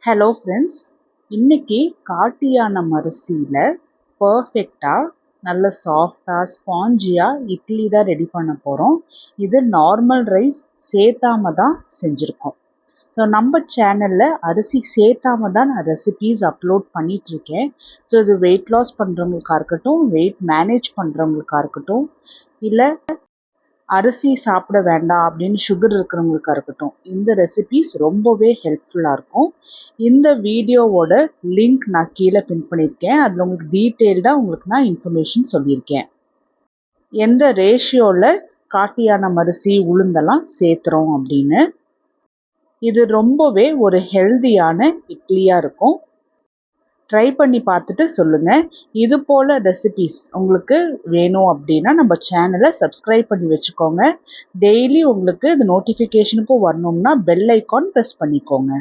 Hello friends, இன்னைக்கு காட்டு யானை அரிசியில் பர்ஃபெக்டாக நல்ல சாஃப்டாக ஸ்பாஞ்சியாக இட்லி தான் ரெடி பண்ண போகிறோம். இது நார்மல் ரைஸ் சேர்த்தாம தான் செஞ்சுருக்கோம். ஸோ நம்ம சேனலில் அரிசி சேர்த்தாம தான் நான் ரெசிபீஸ் அப்லோட் பண்ணிகிட்ருக்கேன். ஸோ இது வெயிட் லாஸ் பண்ணுறவங்களுக்கா இருக்கட்டும், வெயிட் மேனேஜ் பண்ணுறவங்களுக்கா இருக்கட்டும், இல்லை அரிசி சாப்பிட வேண்டாம் அப்படின்னு சுகர் இருக்கிறவங்களுக்கா இருக்கட்டும், இந்த ரெசிபீஸ் ரொம்பவே ஹெல்ப்ஃபுல்லாக இருக்கும். இந்த வீடியோவோட லிங்க் நான் கீழே பின் பண்ணியிருக்கேன். அதில் உங்களுக்கு டீட்டெயில்டாக உங்களுக்கு நான் இன்ஃபர்மேஷன் சொல்லியிருக்கேன். எந்த ரேஷியோவில் காட்டு யானை அரிசி உளுந்தெல்லாம் சேர்த்துறோம் அப்படின்னு. இது ரொம்பவே ஒரு ஹெல்தியான இட்லியாக இருக்கும். ட்ரை பண்ணி பார்த்துட்டு சொல்லுங்கள். இது போல் ரெசிபீஸ் உங்களுக்கு வேணும் அப்படின்னா நம்ம சேனலை சப்ஸ்கிரைப் பண்ணி வச்சுக்கோங்க. டெய்லி உங்களுக்கு இது நோட்டிஃபிகேஷனுக்கும் வரணும்னா பெல் ஐக்கான் ப்ரெஸ் பண்ணிக்கோங்க.